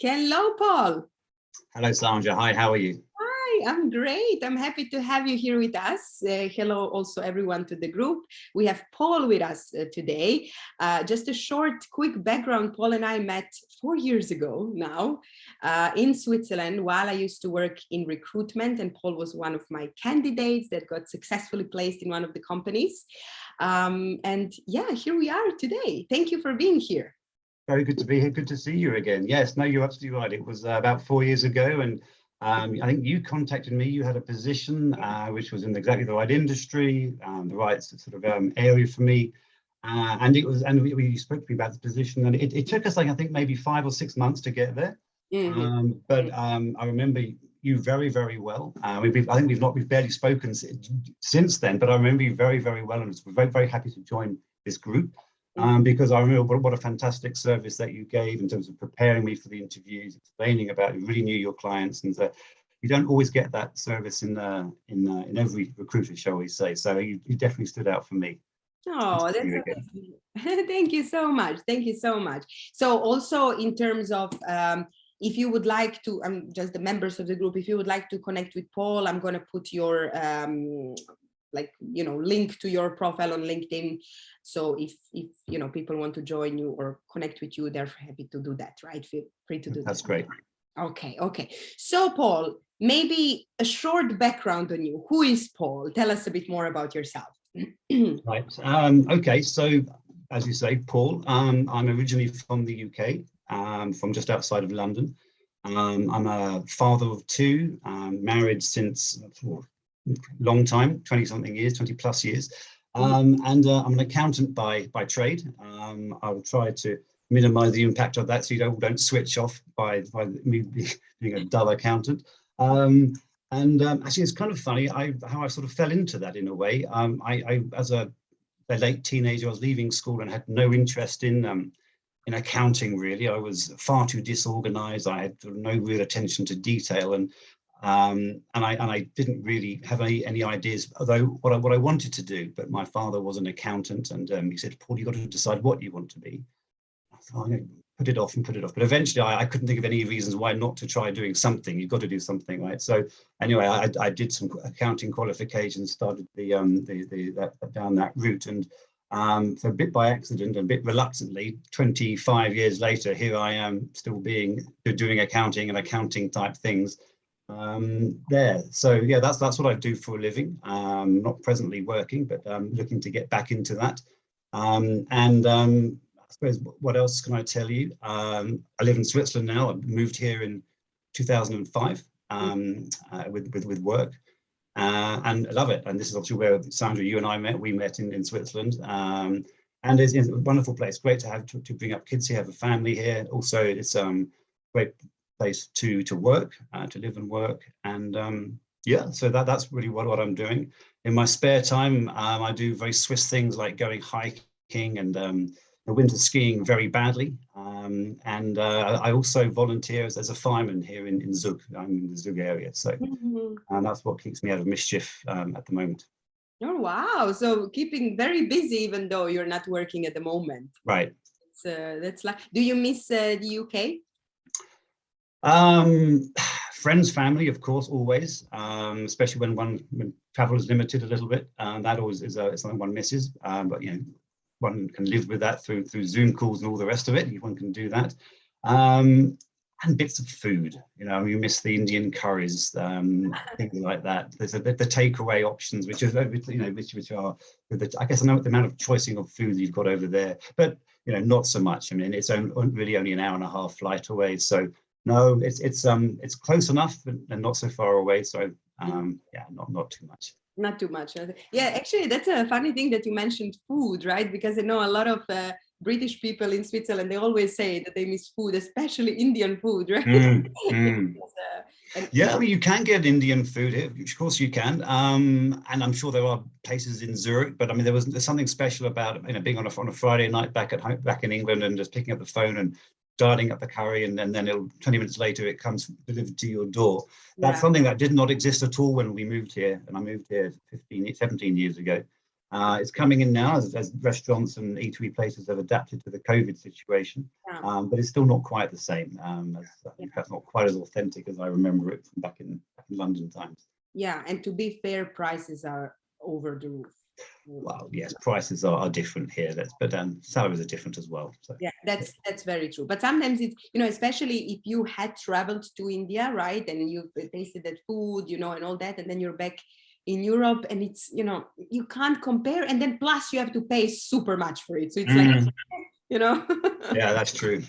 Hello, Paul. Hello, Sandra. Hi, how are you? Hi, I'm great. I'm happy to have you here with us. Hello also everyone to the group. We have Paul with us today. Just a short, quick background. Paul and I met 4 years ago now in Switzerland while I used to work in recruitment, and Paul was one of my candidates that got successfully placed in one of the companies. And yeah, here we are today. Thank you for being here. Very good to be here. Good to see you again. Yes, no, you're absolutely right. It was about 4 years ago, and I think you contacted me. You had a position which was in exactly the right industry, the right sort of area for me, and we spoke to me about the position, and it took us, like, I think maybe 5 or 6 months to get there. But I remember you very, very well. I think we've barely spoken since then, but I remember you very, very well, and I was very, very happy to join this group. Because I remember what a fantastic service that you gave in terms of preparing me for the interviews, explaining about you really knew your clients, and you don't always get that service in every recruiter, shall we say. So you definitely stood out for me. Oh, that's amazing. Thank you so much. Thank you so much. So also in terms of if you would like to, just the members of the group, if you would like to connect with Paul, I'm going to put your link to your profile on LinkedIn. So if people want to join you or connect with you, they're happy to do that, right? Feel free to do that. That's great. Okay. So Paul, maybe a short background on you. Who is Paul? Tell us a bit more about yourself. Right. Okay. So as you say, Paul, I'm originally from the UK, from just outside of London. I'm a father of two, married since long time, 20-something years, 20 plus years. And I'm an accountant by trade. I will try to minimize the impact of that so you don't switch off by me being a dull accountant. Actually, it's kind of funny how I sort of fell into that in a way. I as a late teenager, I was leaving school and had no interest in accounting, really. I was far too disorganized. I had no real attention to detail, and I didn't really have any ideas, although what I wanted to do. But my father was an accountant, and he said, "Paul, you've got to decide what you want to be." I thought, I'm going to put it off. But eventually, I couldn't think of any reasons why not to try doing something. You've got to do something, right? So anyway, I did some accounting qualifications, started down that route, and so a bit by accident and a bit reluctantly, 25 years later, here I am still doing accounting and accounting type things. There. So yeah, that's what I do for a living. Not presently working, but looking to get back into that. I suppose, what else can I tell you? I live in Switzerland now. I moved here in 2005 with work, and I love it. And this is obviously where, Sandra, you and I met. We met in Switzerland, and it's a wonderful place. Great to have to bring up kids here, have a family here. Also, it's great place to work, to live and work, and yeah, so that's really what I'm doing in my spare time. I do very Swiss things like going hiking and winter skiing very badly, and I also volunteer as a fireman here in Zug. I'm in the Zug area, so and that's what keeps me out of mischief at the moment. Oh wow! So keeping very busy even though you're not working at the moment. Right. That's like. Do you miss the UK? Friends, family, of course, always, especially when travel is limited a little bit, and that always is something one misses. But one can live with that through Zoom calls and all the rest of it. One can do that, and bits of food. You miss the Indian curries, things like that. There's the takeaway options, which are I guess the amount of choicing of food you've got over there, but not so much. I mean, it's really only an hour and a half flight away, so. No, it's close enough and not so far away. So yeah, not too much. Not too much. Yeah, actually, that's a funny thing that you mentioned food, right? Because I know a lot of British people in Switzerland, they always say that they miss food, especially Indian food, right? Yeah, I mean, you can get Indian food here. Of course you can. And I'm sure there are places in Zurich, but I mean, there's something special about being on a Friday night back in England and just picking up the phone and dialing up the curry, and then 20 minutes later it comes delivered to your door. That's something that did not exist at all when we moved here, and I moved here 17 years ago. It's coming in now as restaurants and eatery places have adapted to the COVID situation, but it's still not quite the same. Perhaps not quite as authentic as I remember it from back in London times. Yeah, and to be fair, prices are over the roof. Well, yes, prices are different here, but salaries are different as well. So. Yeah, that's very true. But sometimes it's, especially if you had traveled to India, right, and you tasted that food, and all that, and then you're back in Europe, and it's, you can't compare, and then plus you have to pay super much for it. So it's like, Yeah, that's true.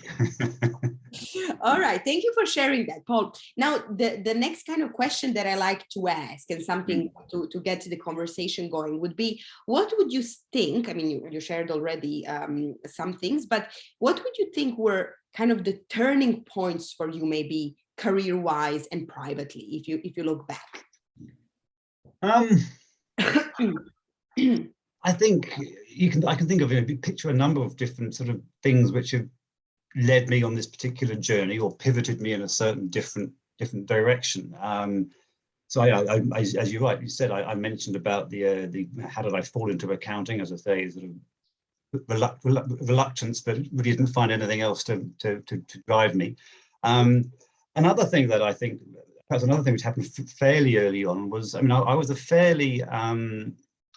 All right, thank you for sharing that, Paul. Now, the next kind of question that I like to ask, and something to get the conversation going, would be, what would you think? I mean, you shared already some things, but what would you think were kind of the turning points for you, maybe career-wise and privately, if you look back? I think I can think of picture a number of different sort of things which have led me on this particular journey or pivoted me in a certain different direction. So as you said, I mentioned about the how did I fall into accounting, as I say, sort of reluctance, but really didn't find anything else to drive me. Another thing that I think, perhaps another thing which happened fairly early on was, I mean, I was a fairly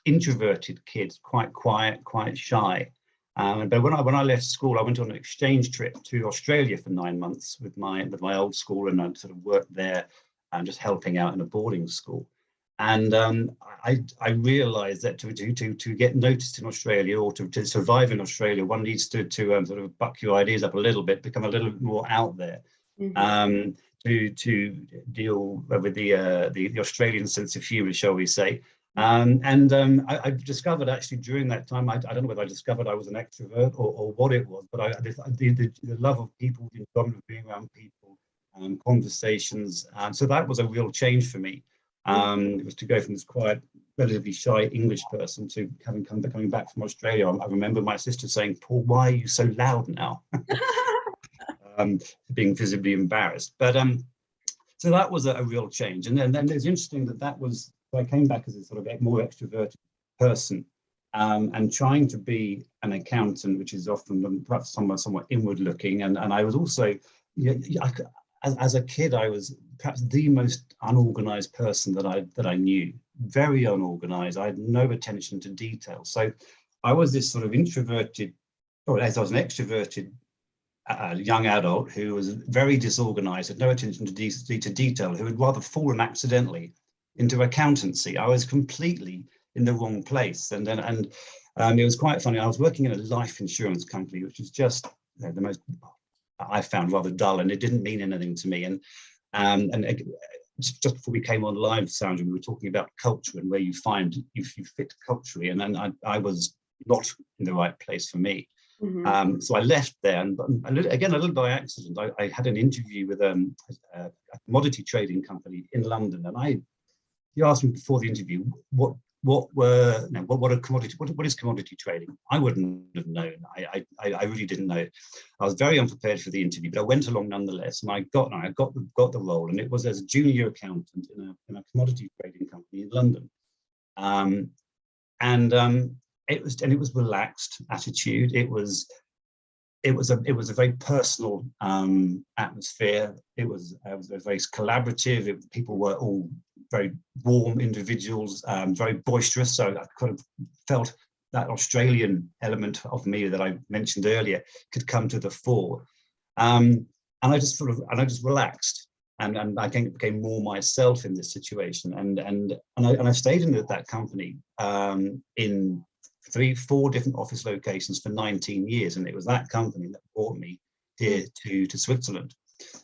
introverted kid, quite quiet, quite shy. But when I left school, I went on an exchange trip to Australia for 9 months with my old school, and I sort of worked there, just helping out in a boarding school. And I realised that to get noticed in Australia, or to survive in Australia, one needs to sort of buck your ideas up a little bit, become a little bit more out there, to deal with the Australian sense of humour, shall we say. I discovered actually during that time, I don't know whether I discovered I was an extrovert or what it was, but the love of people, the enjoyment of being around people, conversations. So that was a real change for me. It was to go from this quiet, relatively shy English person to coming back from Australia. I remember my sister saying, "Paul, why are you so loud now?" Being visibly embarrassed. But so that was a real change. And then it's interesting that was, I came back as a sort of more extroverted person, and trying to be an accountant, which is often perhaps somewhat inward looking. And I was also, as a kid, I was perhaps the most unorganized person that I knew. Very unorganized. I had no attention to detail. So I was this sort of introverted, or as I was an extroverted young adult who was very disorganized, had no attention to detail, who had rather fallen accidentally into accountancy. I was completely in the wrong place. And it was quite funny. I was working in a life insurance company, which is just the most, I found, rather dull, and it didn't mean anything to me. And just before we came on live, Sandra, we were talking about culture and where you find you fit culturally, and then I was not in the right place for me. So I left there, and a little by accident, I had an interview with a commodity trading company in London, and you asked me before the interview what is commodity trading. I wouldn't have known. I really didn't know. I was very unprepared for the interview, but I went along nonetheless, and I got the role, and it was as a junior accountant in a commodity trading company in London, it was relaxed attitude. It was a very personal atmosphere. It was very collaborative. People were all very warm individuals, very boisterous. So I kind of felt that Australian element of me that I mentioned earlier could come to the fore. And I just relaxed, and I became more myself in this situation. And I stayed in that company in 3-4 different office locations for 19 years. And it was that company that brought me here to Switzerland.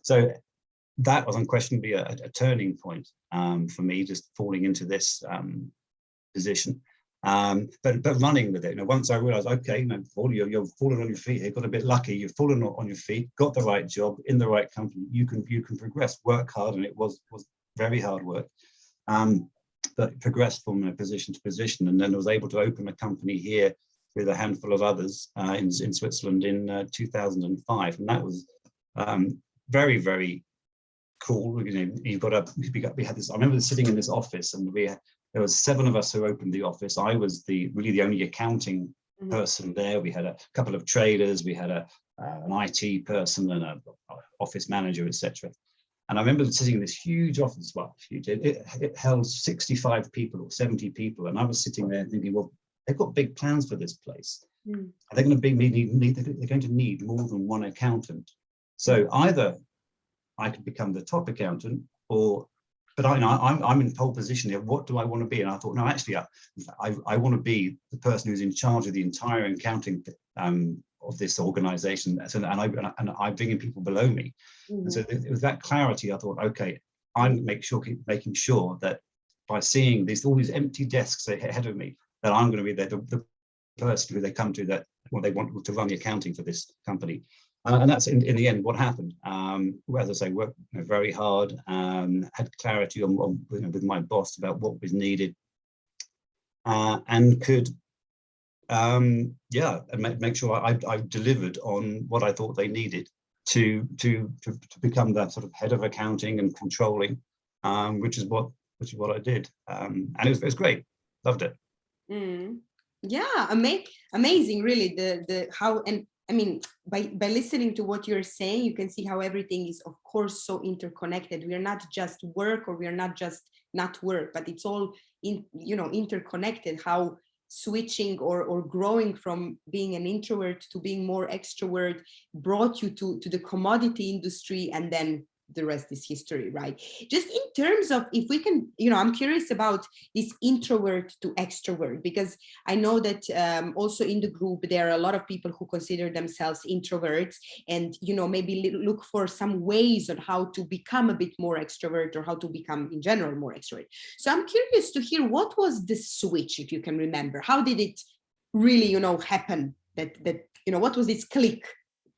So that was unquestionably a turning point for me, just falling into this position. But running with it, once I realized, okay, Paul, you're falling on your feet here, got a bit lucky, you've fallen on your feet, got the right job in the right company, you can progress, work hard, and it was very hard work. But progressed from position to position, and then I was able to open a company here with a handful of others in Switzerland in 2005, and that was very, very cool. We had this. I remember sitting in this office, and we there was 7 of us who opened the office. I was really the only accounting person there. We had a couple of traders, we had an IT person and an office manager, etc. And I remember sitting in this huge office, well, huge, it held 65 people or 70 people. And I was sitting there thinking, well, they've got big plans for this place. Are they going to they're going to need more than one accountant. So either I could become the top accountant, but I'm in pole position here. What do I want to be? And I thought, no, actually, I want to be the person who's in charge of the entire accounting of this organization. And I'm bringing people below me. And so it was that clarity. I thought, okay, I'm keep making sure that by seeing all these empty desks ahead of me, that I'm going to be the person who they come to that they want to run the accounting for this company. And that's in the end what happened. As I say, worked very hard, had clarity on with my boss about what was needed, and could make sure I delivered on what I thought they needed to become that sort of head of accounting and controlling, which is what I did, and it was great. Loved it. Yeah, amazing, really. The how, and I mean, by listening to what you're saying, you can see how everything is, of course, so interconnected. We are not just work, or we are not just not work, but it's all interconnected. How switching or growing from being an introvert to being more extrovert brought you to the commodity industry, and then the rest is history, right? Just in terms of, if we can, I'm curious about this introvert to extrovert, because I know that also in the group, there are a lot of people who consider themselves introverts, and, maybe look for some ways on how to become a bit more extrovert, or how to become in general more extrovert. So I'm curious to hear, what was the switch, if you can remember? How did it really, happen that, what was this click,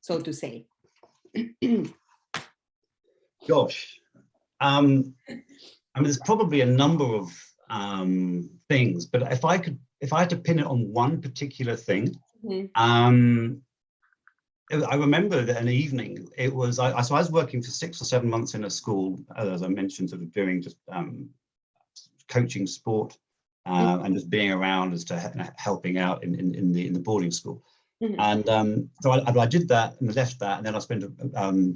so to say? Gosh, I mean, there's probably a number of things, but if I had to pin it on one particular thing, I remember that an evening, it was, so I was working for 6 or 7 months in a school, as I mentioned, sort of doing just coaching sport and just being around as to helping out in the boarding school. And so I did that and left that, and then I spent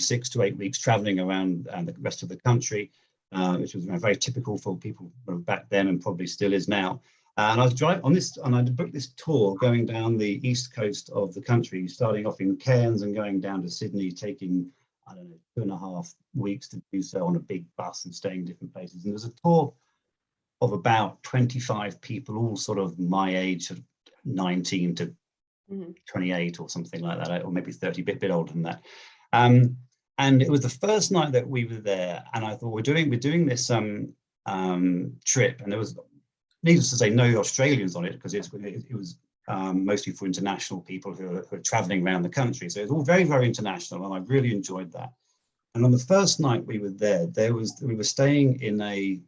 6 to 8 weeks traveling around the rest of the country, which was very typical for people back then, and probably still is now. And I was driving on this, and I booked this tour going down the east coast of the country, starting off in Cairns and going down to Sydney, taking, I don't know, 2.5 weeks to do so on a big bus and staying in different places. And there was a tour of about 25 people, all sort of my age, sort of 19 to 28 or something like that, or maybe 30, bit older than that. And it was the first night that we were there, and I thought, we're doing this trip, and there was, needless to say, no Australians on it, because it was mostly for international people who are traveling around the country. So it was all very, very international, and I really enjoyed that. And on the first night we were there, we were staying in a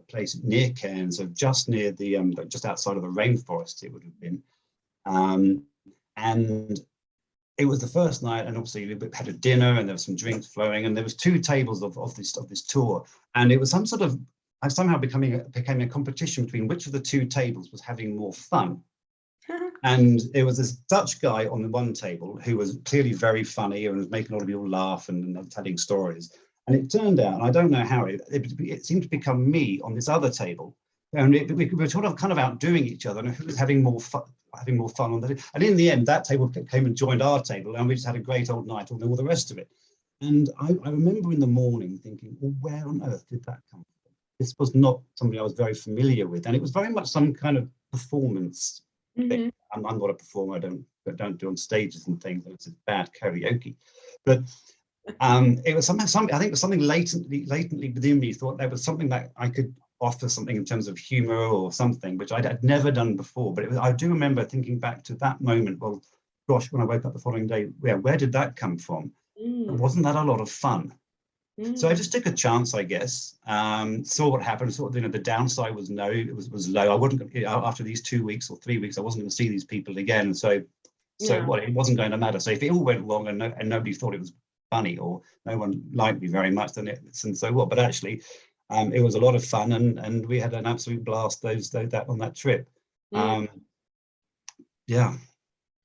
place near Cairns, so just near the just outside of the rainforest it would have been. And it was the first night, and obviously we had a dinner, and there was some drinks flowing, and there was 2 tables of this tour, and it was some sort of, I somehow became a competition between which of the 2 tables was having more fun. And it was this Dutch guy on the one table who was clearly very funny and was making a lot of people laugh and telling stories. And it turned out, and I don't know how, it seemed to become me on this other table. And we were sort of kind of outdoing each other, and who was having more fun on that. And in the end, that table came and joined our table, and we just had a great old night, and all the rest of it. And I remember in the morning thinking, well, where on earth did that come from? This was not something I was very familiar with, and it was very much some kind of performance thing. I'm not a performer. I don't do on stages and things. It's bad karaoke, but it was something. I think it was something latently within me. Thought there was something that I could offer, something in terms of humor or something, which I'd never done before. But I do remember thinking back to that moment. Well, gosh, when I woke up the following day, where did that come from? Wasn't that a lot of fun? So I just took a chance, I guess. Saw what happened. Sort of, the downside was it was low. I wouldn't, after these 2 weeks or 3 weeks, I wasn't going to see these people again. So what? It wasn't going to matter. So if it all went wrong and nobody thought it was funny, or no one liked me very much, then so what? But actually, It was a lot of fun, and we had an absolute blast on that trip. Mm. Yeah.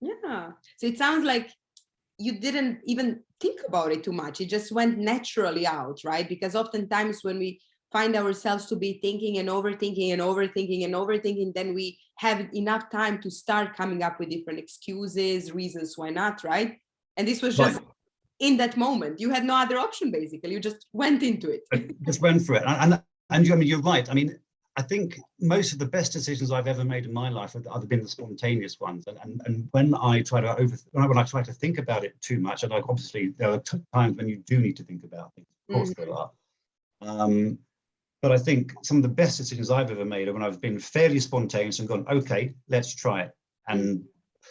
Yeah. So it sounds like you didn't even think about it too much. It just went naturally out, right? Because oftentimes when we find ourselves to be thinking and overthinking and overthinking and overthinking, then we have enough time to start coming up with different excuses, reasons why not, right? And this was just Right. in that moment. You had no other option, basically. You just went into it. I just went for it. And I mean, you're right. I mean, I think most of the best decisions I've ever made in my life have been the spontaneous ones. And when I try to when I try to think about it too much, and obviously there are times when you do need to think about things. Of course there are. But I think some of the best decisions I've ever made are when I've been fairly spontaneous and gone, okay, let's try it. And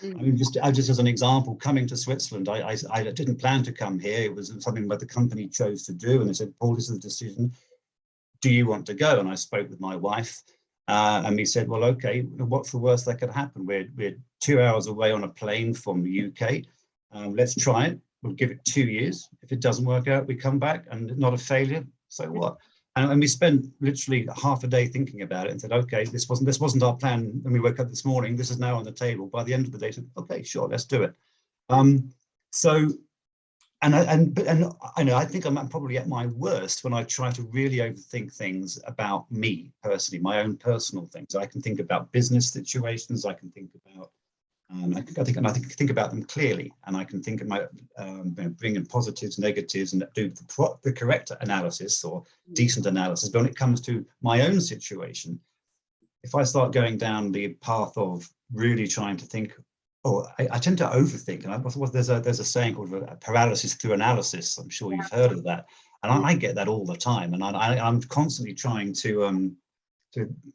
I mean, just as an example, coming to Switzerland, I didn't plan to come here. It was something that the company chose to do. And they said, Paul, this is a decision. Do you want to go? And I spoke with my wife, and we said, well, okay, what's the worst that could happen? We're 2 hours away on a plane from the UK. Let's try it. We'll give it 2 years. If it doesn't work out, we come back and not a failure. So what? And we spent literally half a day thinking about it and said, okay, this wasn't our plan when we woke up this morning. This is now on the table. By the end of the day, said, okay, sure, let's do it. So, and I know, I think I'm probably at my worst when I try to really overthink things about me personally, my own personal things. I can think about business situations. I can think about, I think about them clearly, and I can think about bring in positives, negatives, and do the correct analysis or decent analysis. But when it comes to my own situation, if I start going down the path of really trying to think, I tend to overthink, and there's a saying called paralysis through analysis. I'm sure you've heard of that, and I get that all the time, and I'm constantly trying to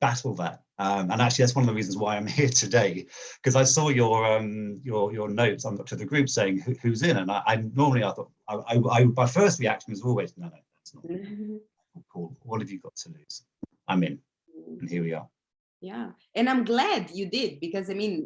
battle that. And actually, that's one of the reasons why I'm here today, because I saw your notes to the group saying who's in, and I thought my first reaction was always no, that's not Paul. What have you got to lose? I'm in, and here we are. Yeah, and I'm glad you did, because I mean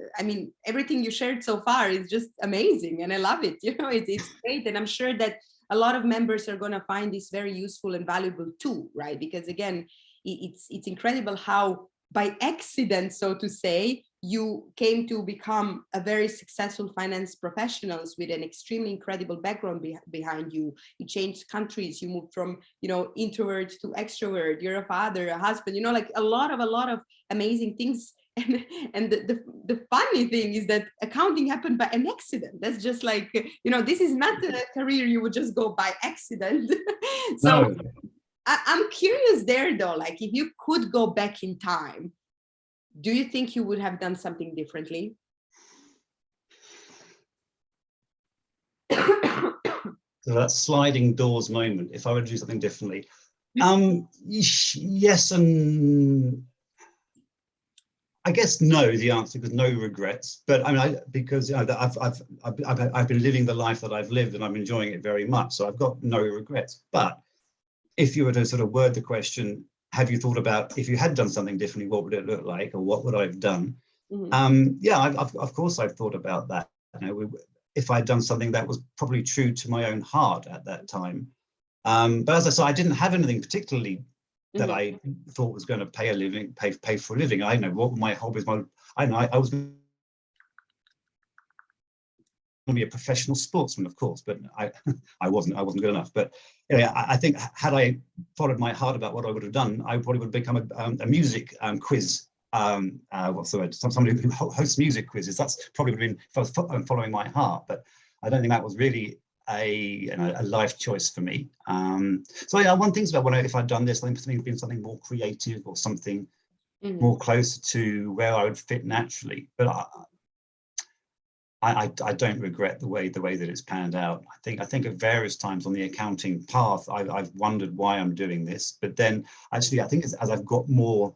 everything you shared so far is just amazing, and I love it. You know, it's great, and I'm sure that a lot of members are going to find this very useful and valuable too, right? Because again, it's incredible how by accident, so to say, you came to become a very successful finance professionals with an extremely incredible background behind you. You changed countries, you moved from, you know, introvert to extrovert, you're a father, a husband, you know, like a lot of amazing things. And the funny thing is that accounting happened by an accident. That's just like, you know, this is not a career you would just go by accident. So no. I'm curious there though, like if you could go back in time, do you think you would have done something differently? So that sliding doors moment, if I were to do something differently, yes, and I guess no. The answer, because no regrets. But I mean, because you know, I've been living the life that I've lived, and I'm enjoying it very much. So I've got no regrets. But if you were to sort of word the question, have you thought about if you had done something differently, what would it look like, or what would I have done? Yeah, of course I've thought about that. You know, if I'd done something that was probably true to my own heart at that time. But as I said, I didn't have anything particularly that I thought was going to pay a living, pay for a living. I know what my hobbies. I was going to be a professional sportsman, of course, but I wasn't good enough. But yeah, I think had I followed my heart about what I would have done, I probably would have become a music quiz. What's the word? Somebody who hosts music quizzes. That's probably would have been if I was following my heart. But I don't think that was really a life choice for me. So yeah, one thing's about if I'd done this, I think it's been something more creative or something more closer to where I would fit naturally. But I don't regret the way that it's panned out. I think at various times on the accounting path, I've wondered why I'm doing this. But then actually, I think as I've got more,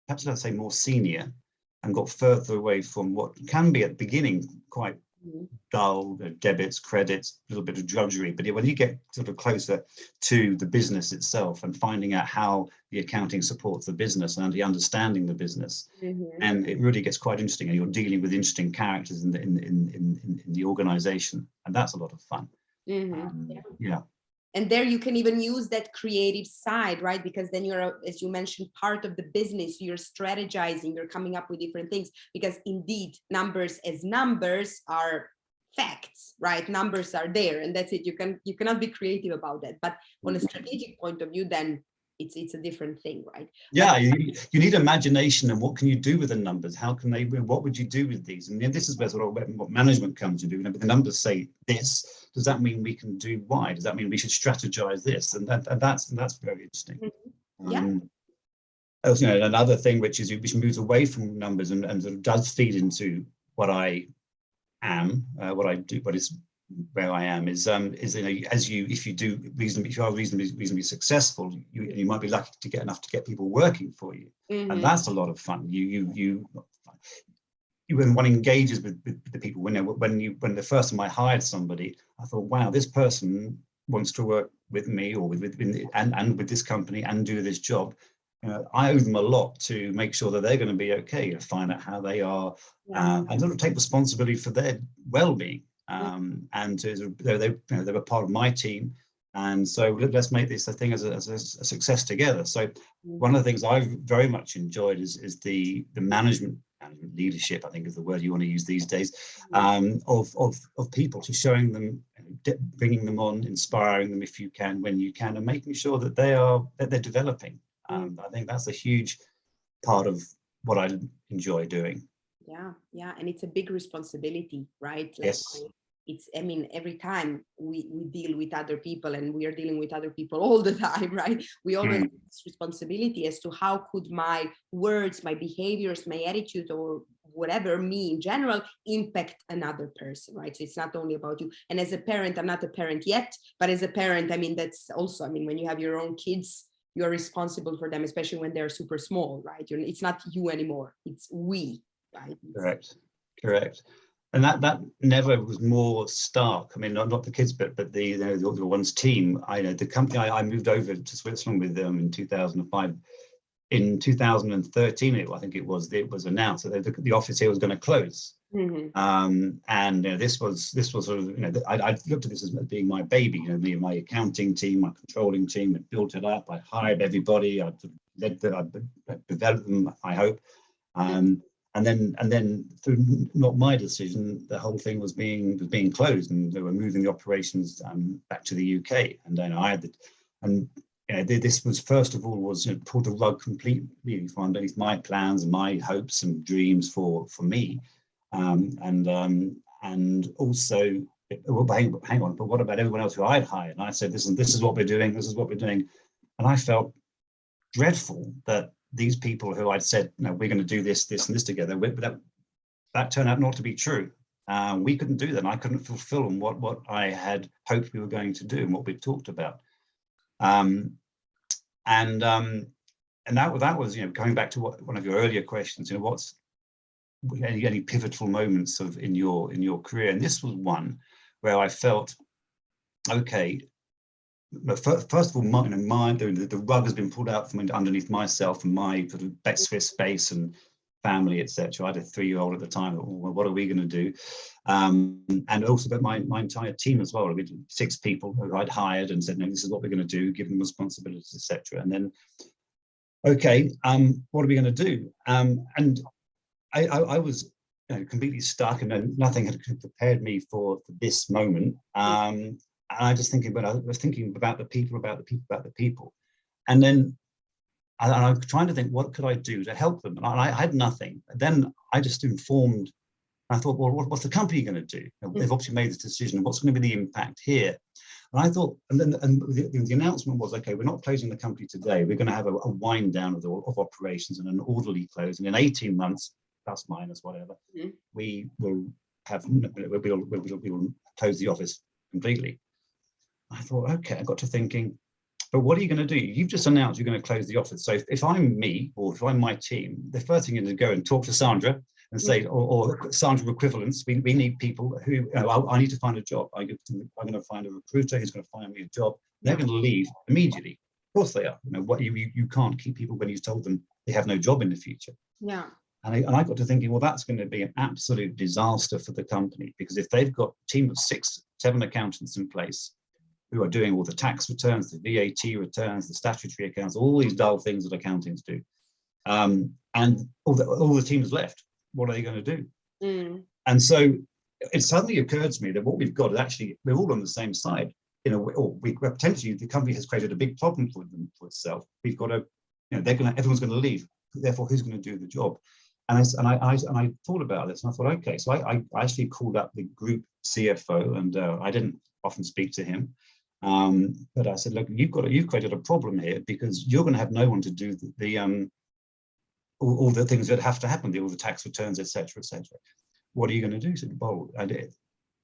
perhaps let's say more senior, and got further away from what can be at the beginning quite dull, debits, credits, a little bit of drudgery. But when you get sort of closer to the business itself and finding out how the accounting supports the business and understanding the business, and it really gets quite interesting. And you're dealing with interesting characters in the organization, and that's a lot of fun. Yeah. And there you can even use that creative side, right? Because then you're, as you mentioned, part of the business, you're strategizing, you're coming up with different things, because indeed numbers as numbers are facts, right? Numbers are there and that's it. You cannot be creative about that. But on a strategic point of view, then it's a different thing, right? Yeah, you need imagination, and what can you do with the numbers? How can they? What would you do with these? And this is where sort of what management comes into. You know, but the numbers say this. Does that mean we can do Y? Does that mean we should strategize this? And that's very interesting. Yeah. Also, you know, another thing which moves away from numbers and sort of does feed into what I am, what I do, what is where I am is you know, if you are reasonably successful, you might be lucky to get enough to get people working for you, and that's a lot of fun. When one engages with the people, when the first time I hired somebody, I thought, wow, this person wants to work with me or with this company and do this job. You know, I owe them a lot to make sure that they're going to be okay, to find out how they are, and sort of take responsibility for their well-being. And they were part of my team, and so let's make this a thing as a success together. So one of the things I've very much enjoyed is the management leadership, I think is the word you want to use these days, of people, to showing them, bringing them on, inspiring them if you can, when you can, and making sure that they're developing. I think that's a huge part of what I enjoy doing. Yeah, and it's a big responsibility, right? Like, yes. I mean, every time we deal with other people, and we are dealing with other people all the time, right? We always have this responsibility as to how could my words, my behaviors, my attitude, or whatever, me in general, impact another person, right? So it's not only about you. And as a parent, I'm not a parent yet, but as a parent, I mean, that's also, I mean, when you have your own kids, you're responsible for them, especially when they're super small, right? It's not you anymore, it's we, right? Correct. And that never was more stark. I mean, not the kids, but the one's team. I know the company I moved over to Switzerland with them in 2005. In 2013, I think it was announced that the office here was going to close. And you know, this was sort of, you know, I looked at this as being my baby. You know, me and my accounting team, my controlling team, had built it up. I hired everybody. I developed them, I hope. And then through not my decision, the whole thing was being closed, and they were moving the operations back to the UK. And then I had this was, first of all, was, you know, pulled the rug completely from underneath my plans and my hopes and dreams for me, and also, well, hang on, but what about everyone else who I'd hired? And I said, this is what we're doing. This is what we're doing, and I felt dreadful that these people who I'd said, no, we're going to do this, and this together, that turned out not to be true. We couldn't do that. I couldn't fulfill on what I had hoped we were going to do and what we'd talked about. And that was, you know, going back to one of your earlier questions, you know, what's any pivotal moments in your career, and this was one where I felt, okay, first of all, the rug has been pulled out from underneath myself and my sort of space and family, etc. I had a 3-year-old at the time. Well, what are we going to do? And also, but my entire team as well. We had 6 people who I'd hired and said, no, this is what we're going to do, give them responsibilities, etc. And then, okay, what are we going to do? And I was, you know, completely stuck, and then nothing had prepared me for this moment. And I was thinking about the people, and then I was trying to think, what could I do to help them? And I had nothing. Then I just informed. I thought, well, what's the company going to do? They've obviously made this decision. What's going to be the impact here? And I thought, and the announcement was, okay, we're not closing the company today. We're going to have a wind down of operations and an orderly close. And in 18 months, plus minus whatever, we will close the office completely. I thought, okay, I got to thinking, but what are you going to do? You've just announced you're going to close the office. So if I'm me, or if I'm my team, the first thing is to go and talk to Sandra and say, or Sandra equivalents, we need people who, you know, I need to find a job. I'm going to find a recruiter who's going to find me a job. They're going to leave immediately. Of course they are. You know, what you can't keep people when you told them they have no job in the future. Yeah. And I got to thinking, well, that's going to be an absolute disaster for the company, because if they've got a team of 6, 7 accountants in place, who are doing all the tax returns, the VAT returns, the statutory accounts, all these dull things that accountants do. And all the teams left. What are they going to do? And so it suddenly occurred to me that what we've got is actually, we're all on the same side. You know, or potentially the company has created a big problem for itself. We've got to, you know, everyone's going to leave. Therefore, who's going to do the job? And I thought about this, and I thought, okay, so I actually called up the group CFO, and I didn't often speak to him, but I said, look, you've created a problem here, because you're going to have no one to do all the things that have to happen, all the tax returns, etc., etc. What are you going to do? He said, well, I did.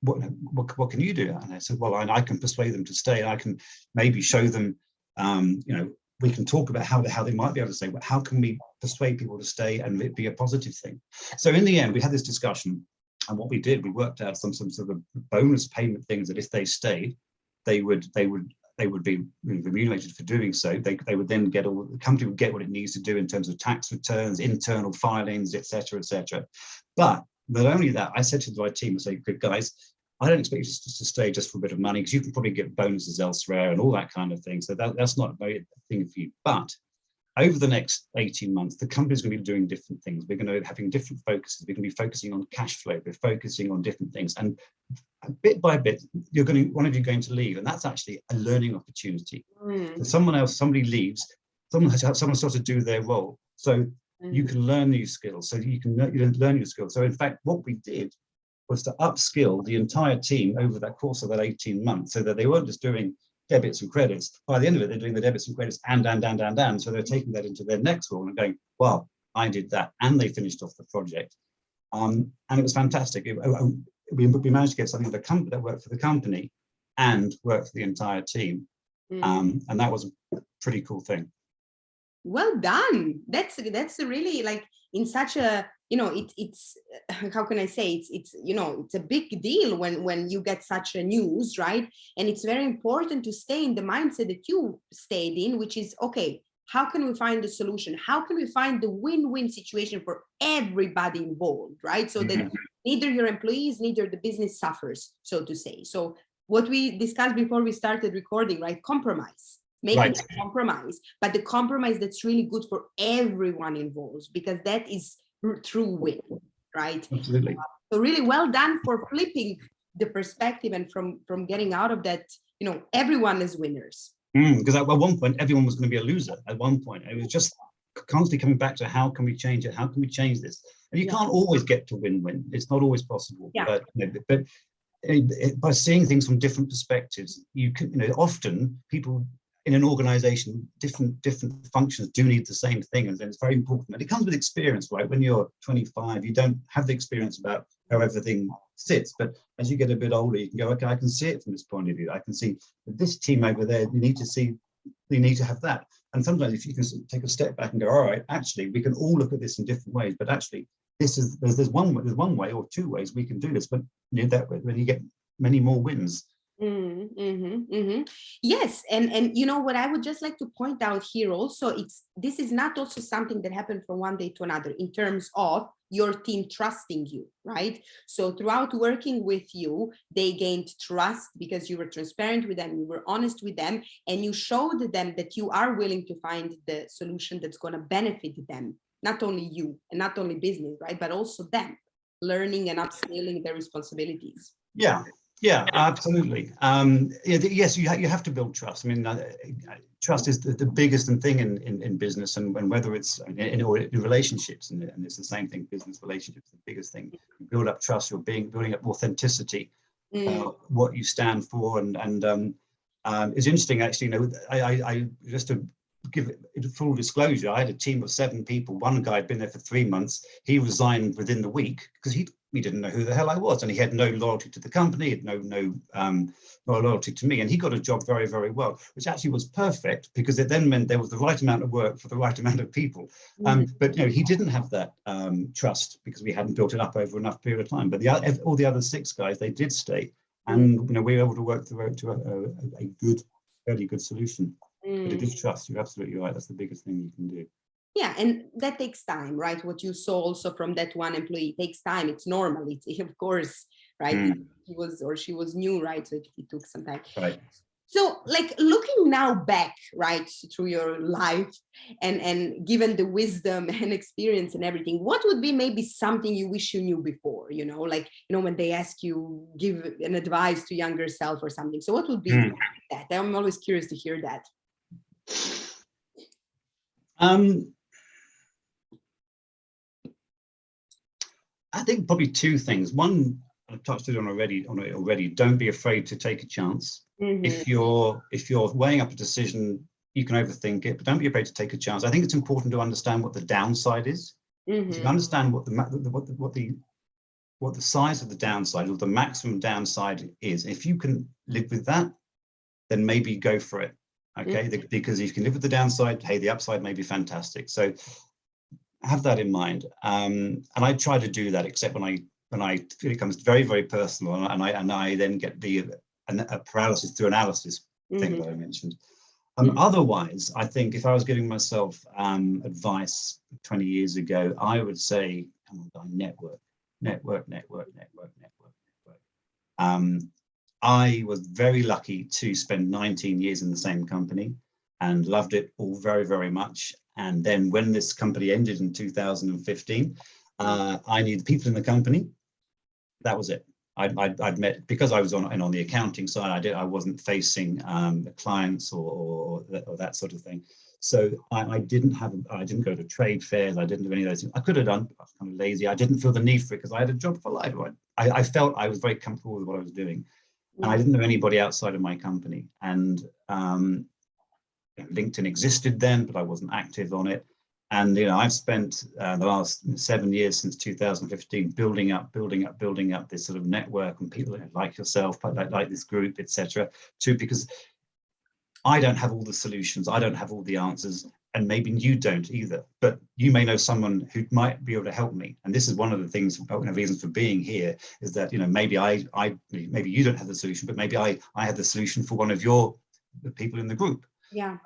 What can you do? And I said, well, I can persuade them to stay. I can maybe show them, you know, we can talk about how they might be able to say, well, how can we persuade people to stay and it be a positive thing? So in the end, we had this discussion, and what we did, we worked out some sort of bonus payment things that if they stayed, they would be remunerated for doing so. They would then get the company would get what it needs to do in terms of tax returns, internal filings, etc., etc. But not only that, I said to my team, I say, good guys, I don't expect you to stay just for a bit of money, because you can probably get bonuses elsewhere and all that kind of thing. So that's not a very thing for you. But over the next 18 months, the company's going to be doing different things. We're going to be having different focuses. We're going to be focusing on cash flow. We're focusing on different things. And bit by bit, one of you going to leave. And that's actually a learning opportunity. So somebody leaves, someone starts to do their role. So you can learn new skills. So you can learn new skills. So in fact, what we did was to upskill the entire team over that course of that 18 months, so that they weren't just doing debits and credits. By the end of it, they're doing the debits and credits and. So they're taking that into their next role and going, wow, I did that. And they finished off the project. And it was fantastic. We managed to get something that worked for the company and worked for the entire team. And that was a pretty cool thing. Well done. That's really, like, in such a, you know, it's how can I say, it's you know, it's a big deal when you get such a news, right? And it's very important to stay in the mindset that you stayed in, which is, okay, how can we find a solution? How can we find the win-win situation for everybody involved, right? So that neither your employees, neither the business suffers, so to say. So what we discussed before we started recording, right? Compromise. Making a compromise, but the compromise that's really good for everyone involved, because that is true win, right? Absolutely. So really well done for flipping the perspective and from getting out of that, you know, everyone is winners. Because at one point, everyone was going to be a loser. At one point, it was just constantly coming back to how can we change it? How can we change this? And you can't always get to win-win. It's not always possible. But by seeing things from different perspectives, you can, you know, often people in an organization, different functions do need the same thing, and it's very important. And it comes with experience, right? When you're 25, you don't have the experience about how everything sits. But as you get a bit older, you can go, okay, I can see it from this point of view. I can see that this team over there, you need to have that. And sometimes if you can take a step back and go, all right, actually, we can all look at this in different ways. But actually, there's one way or two ways we can do this. But you know, that when you get many more wins. Yes, and you know what I would just like to point out here also, this is not also something that happened from one day to another in terms of your team trusting you, right? So throughout working with you, they gained trust because you were transparent with them, you were honest with them, and you showed them that you are willing to find the solution that's going to benefit them, not only you and not only business, right, but also them learning and upscaling their responsibilities. Yeah, absolutely. Yes, you have to build trust. I mean, trust is the biggest thing in business, and whether it's in relationships, and it's the same thing. Business relationships, the biggest thing. You build up trust. You're building up authenticity, what you stand for, and it's interesting actually. You know, I just to give it full disclosure, I had a team of 7 people. One guy had been there for 3 months. He resigned within the week because he didn't know who the hell I was, and he had no loyalty to the company, had no loyalty to me, and he got a job very, very well, which actually was perfect because it then meant there was the right amount of work for the right amount of people. But you know, he didn't have that trust because we hadn't built it up over enough period of time. But all the other 6 guys, they did stay, and you know, we were able to work through to a fairly good solution. But it is trust. You're absolutely right. That's the biggest thing you can do. Yeah, and that takes time, right? What you saw also from that one employee takes time. It's normal. It's, of course, right? He was or she was new, right? So it took some time. Right. So like looking now back, right, through your life and given the wisdom and experience and everything, what would be maybe something you wish you knew before, like, when they ask you, give an advice to younger self or something. So what would be that? I'm always curious to hear that. I think probably two things. One, I've touched it on it already. Don't be afraid to take a chance. If you're weighing up a decision, you can overthink it, but don't be afraid to take a chance. I think it's important to understand what the downside is. If you understand what the size of the downside or the maximum downside is, if you can live with that, then maybe go for it. Okay, because if you can live with the downside, hey, the upside may be fantastic. So have that in mind. And I try to do that, except when I feel it becomes very, very personal, and I then get a paralysis through analysis thing that I mentioned. Otherwise, I think if I was giving myself advice 20 years ago, I would say, come on, network. I was very lucky to spend 19 years in the same company and loved it all very, very much. And then when this company ended in 2015, I knew the people in the company. That was it. I'd met, because I was on the accounting side, I wasn't facing the clients or that sort of thing. So I didn't go to trade fairs. I didn't do any of those things. I could have done, but I was kind of lazy. I didn't feel the need for it because I had a job for life. I felt I was very comfortable with what I was doing. And I didn't know anybody outside of my company. And LinkedIn existed then, but I wasn't active on it. And I've spent the last 7 years since 2015 building up this sort of network and people like yourself, like this group, etc. Because I don't have all the solutions, I don't have all the answers, and maybe you don't either. But you may know someone who might be able to help me. And this is one of the things, reasons for being here, is that maybe maybe you don't have the solution, but maybe I have the solution for one of the people in the group. Yeah.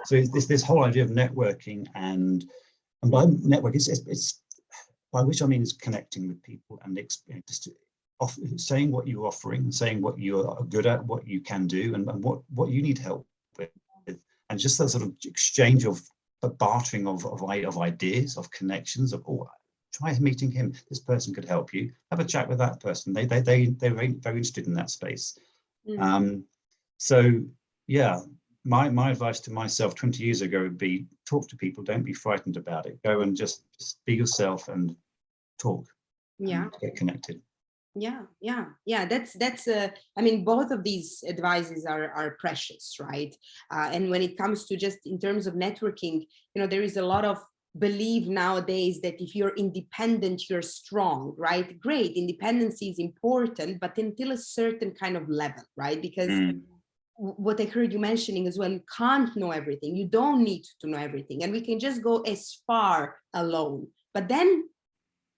So it's this whole idea of networking, and by network, it's by which I mean is connecting with people and just saying what you're offering, saying what you're good at, what you can do, and what you need help with, and just that sort of exchange of bartering of ideas, of connections, of try meeting him. This person could help you. Have a chat with that person. They're very interested in that space. So yeah. My advice to myself 20 years ago would be talk to people, don't be frightened about it. Go and just be yourself and talk. Yeah. And get connected. Yeah. That's I mean, both of these advices are precious, right? And when it comes to just in terms of networking, there is a lot of belief nowadays that if you're independent, you're strong, right? Great, independence is important, but until a certain kind of level, right? Because what I heard you mentioning is, well, you can't know everything. You don't need to know everything. And we can just go as far alone. But then,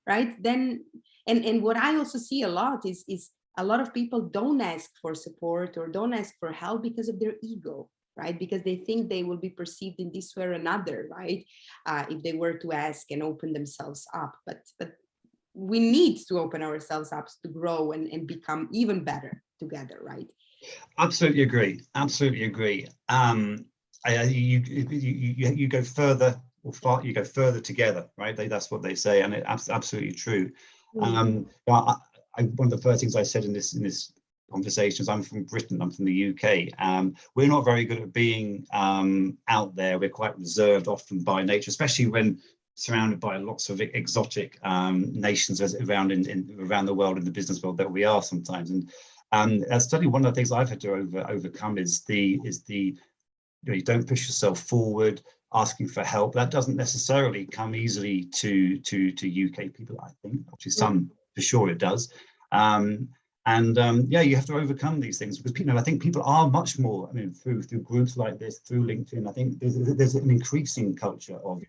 right, and what I also see a lot is a lot of people don't ask for support or don't ask for help because of their ego, right? Because they think they will be perceived in this way or another, right? If they were to ask and open themselves up. But we need to open ourselves up to grow and become even better together, right? Absolutely agree. You go further you go further together, right? That's what they say, and it's absolutely true. One of the first things I said in this conversation is I'm from Britain, I'm from the UK. We're not very good at being out there. We're quite reserved often by nature, especially when surrounded by lots of exotic nations around the world, in the business world that we are sometimes. And certainly one of the things I've had to overcome is you don't push yourself forward, asking for help. That doesn't necessarily come easily to UK people, I think. Actually, some for sure it does. You have to overcome these things because I think people are much more. I mean, through groups like this, through LinkedIn, I think there's an increasing culture of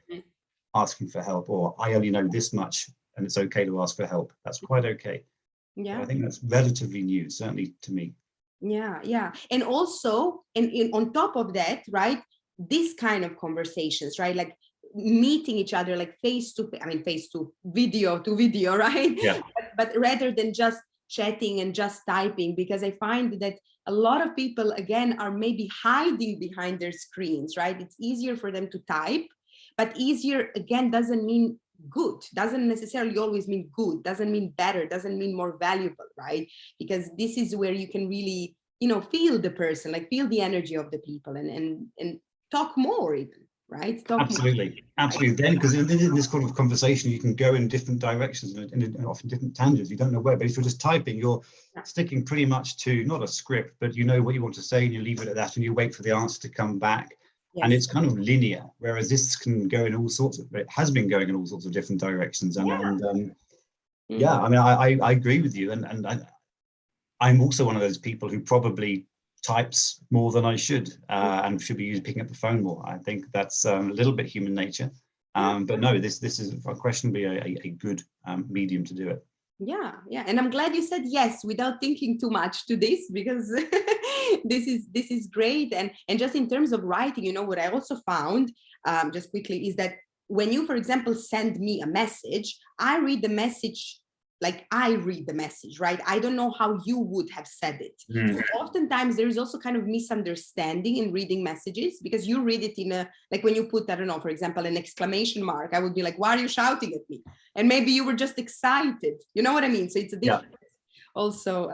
asking for help, or I only know this much, and it's okay to ask for help. That's quite okay. Yeah, I think that's relatively new, certainly to me. Yeah. And also, and on top of that, right, this kind of conversations, right, like meeting each other, like face to video, right? Yeah. But rather than just chatting and just typing, because I find that a lot of people, again, are maybe hiding behind their screens, right? It's easier for them to type, but easier, again, doesn't mean good, doesn't necessarily always mean good, doesn't mean better, doesn't mean more valuable, right? Because this is where you can really, you know, feel the person, like feel the energy of the people, and talk more even, right? Talk Absolutely, more. absolutely. Then, because in this kind of conversation, you can go in different directions and often different tangents. You don't know where, but if you're just typing, you're sticking pretty much to not a script, but you know what you want to say, and you leave it at that, and you wait for the answer to come back. Yes. And it's kind of linear, whereas this can go in all sorts of, it has been going in all sorts of different directions. And, yeah, I mean, I agree with you. And I'm also one of those people who probably types more than I should, and should be picking up the phone more. I think that's a little bit human nature. But no, this is unquestionably a good medium to do it. Yeah, and I'm glad you said yes without thinking too much to this, because this is great. And just in terms of writing, you know, what I also found, just quickly, is that when you, for example, send me a message, I read the message like I read the message, right? I don't know how you would have said it. So oftentimes there is also kind of misunderstanding in reading messages, because you read it in a, like when you put, I don't know, for example, an exclamation mark, I would be like, why are you shouting at me? And maybe you were just excited. You know what I mean? So it's a difference. Yeah. Also,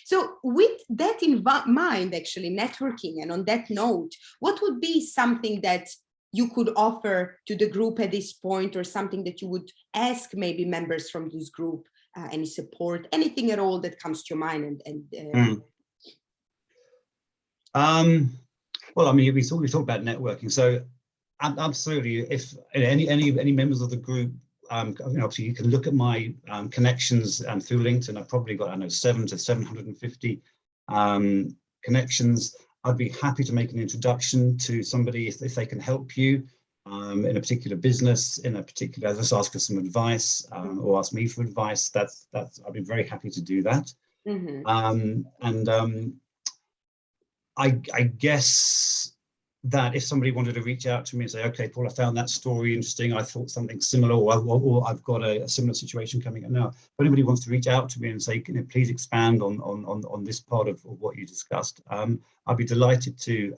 so with that in mind, actually, networking, and on that note, what would be something that you could offer to the group at this point, or something that you would ask maybe members from this group, any support, anything at all that comes to your mind? Well, I mean, we talk about networking, so absolutely, if any members of the group, obviously you can look at my connections through LinkedIn. I've probably got, I don't know, 700 to 750 connections. I'd be happy to make an introduction to somebody if they can help you in a particular business, in a particular, just ask for some advice, or ask me for advice. That's I'd be very happy to do that. I guess that if somebody wanted to reach out to me and say, okay, Paul, I found that story interesting, I thought something similar, or I've got a similar situation coming up now. If anybody wants to reach out to me and say, can you please expand on this part of what you discussed, I'd be delighted to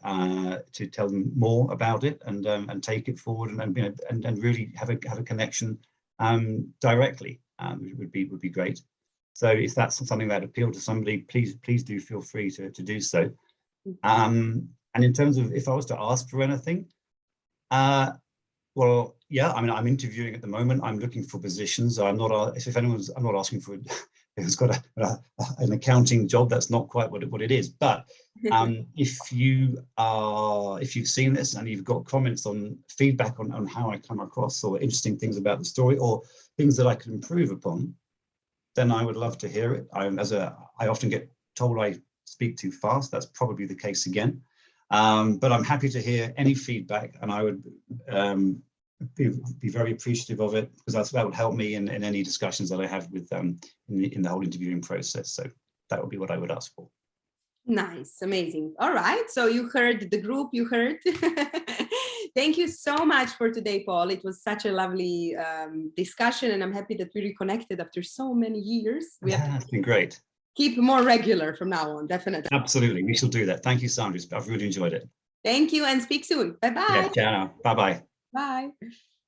tell them more about it, and take it forward, and really have a connection directly, which would be great. So if that's something that appealed to somebody, please do feel free to do so. And in terms of if I was to ask for anything, well, yeah, I mean, I'm interviewing at the moment. I'm looking for positions. I'm not asking for who's got an accounting job. That's not quite what it is. But if you've seen this and you've got comments on feedback on how I come across, or interesting things about the story, or things that I could improve upon, then I would love to hear it. I often get told I speak too fast. That's probably the case again. But I'm happy to hear any feedback, and I would be very appreciative of it, because that would help me in any discussions that I have with them in the whole interviewing process. So that would be what I would ask for. Nice, amazing. All right, so you heard the group, you heard. Thank you so much for today, Paul. It was such a lovely discussion, and I'm happy that we reconnected after so many years. It's been great. Keep more regular from now on, definitely. Absolutely, we shall do that. Thank you, Sandra. I've really enjoyed it. Thank you, and speak soon. Bye-bye. Yeah, ciao. Bye-bye. Bye.